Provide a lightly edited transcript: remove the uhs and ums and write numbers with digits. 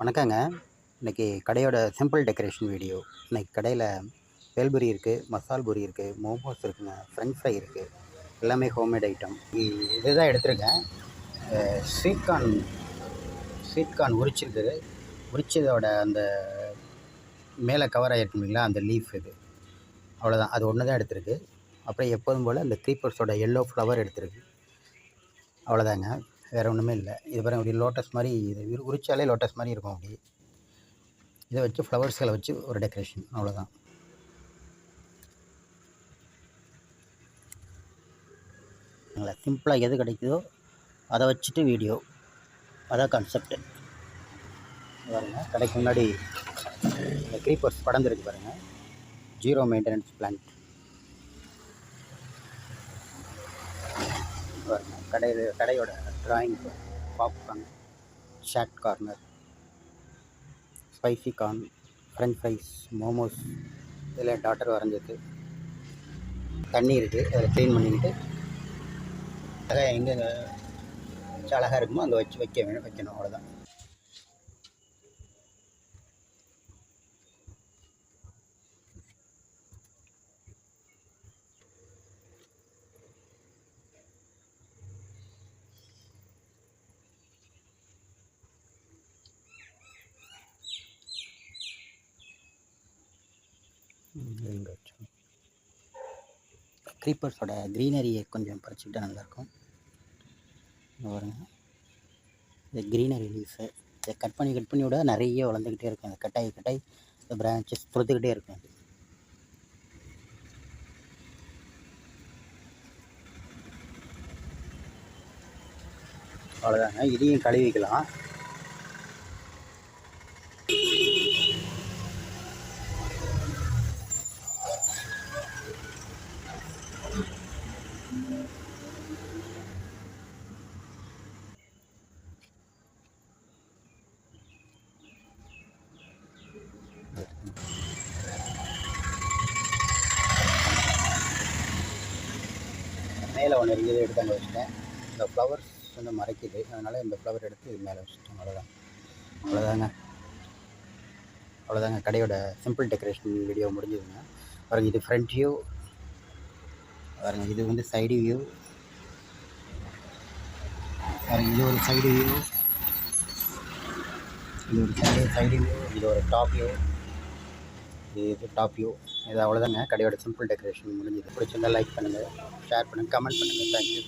வணக்கங்க. இன்றைக்கி கடையோட சிம்பிள் டெக்கரேஷன் வீடியோ. இன்றைக்கி கடையில் பேல்பூரி இருக்குது, மசால் பூரி இருக்குது, மோமோஸ் இருக்குங்க, ஃப்ரெஞ்ச் ஃப்ரை இருக்குது. எல்லாமே ஹோம்மேட் ஐட்டம். இதுதான் எடுத்திருக்கேன். Sweet corn உரிச்சிருக்குது. உரிச்சதோட அந்த மேலே கவர் ஆகிருக்கு இல்லைங்களா, அந்த லீஃப் இது அவ்வளோதான். அது ஒன்று தான் எடுத்திருக்கு. அப்புறம் எப்போதும் போல் அந்த க்ரீப்பர்ஸோட எல்லோ ஃப்ளவர் எடுத்திருக்கு. அவ்வளோதாங்க, வேறு ஒன்றுமே இல்லை. இது பாருங்கள், அப்படி லோட்டஸ் மாதிரி, இது உரிச்சாலே லோட்டஸ் மாதிரி இருக்கும். அப்படி இதை வச்சு ஃப்ளவர்ஸ்களை வச்சு ஒரு டெக்கரேஷன், அவ்வளோதான். சிம்பிளாக எது கிடைக்குதோ அதை வச்சுட்டு வீடியோ, அதான் கான்செப்ட். பாருங்கள், கடைக்கு முன்னாடி இந்த க்ரீப்பர்ஸ் படர்ந்துருக்கு பாருங்கள். 0 மெயின்டெனன்ஸ் பிளான்ட். பாருங்கள், கடையோட drawing. Popcorn, shot corner, spicy corn, french fries, momos, இதில் டாட்டர் வரைஞ்சது. தண்ணி இருக்குது, அதில் க்ளீன் பண்ணிக்கிட்டு அழகாக எங்கே வச்சு அழகாக இருக்குமோ அங்கே வச்சு வைக்கணும், அவ்வளோதான். க்ரீப்பர்ஸோட க்ரீனரியை கொஞ்சம் பறிச்சுக்கிட்டால் நல்லாயிருக்கும். பாருங்க, இந்த க்ரீனரி லீஃபு இதை கட் பண்ணி விட நிறைய வளர்ந்துக்கிட்டே இருக்கும். அந்த கட்டாய் இந்த பிரான்ச்சஸ் பொறுத்துக்கிட்டே இருக்கும். அது அவ்வளோதாங்க. இதையும் கழுவிக்கலாம். மேலே ஒன்று இருந்தது, எடுத்து அங்கே வச்சுட்டேன். இந்த ஃப்ளவர்ஸ் வந்து மறைக்குது, அதனால் இந்த ஃப்ளவர் எடுத்து இது மேலே வச்சுட்டேன். அவ்வளோதாங்க. கடையோட சிம்பிள் டெக்கரேஷன் வீடியோ முடிஞ்சதுங்க. பாருங்கள், இது ஃப்ரண்ட் வியூ. பாருங்கள், இது வந்து சைடு வியூ. பாருங்கள், இது ஒரு சைடு வியூ, இது ஒரு சைடு வியூ, இது ஒரு டாப் வியூ, இது டாப் வியூ. இது அவ்வளோதாங்க. கடையோட சிம்பிள் டெக்கரேஷன் முடிஞ்சது. பிடிச்சிருந்தால் லைக் பண்ணுங்கள், ஷேர் பண்ணுங்கள், கமெண்ட் பண்ணுங்கள். தேங்க்யூ.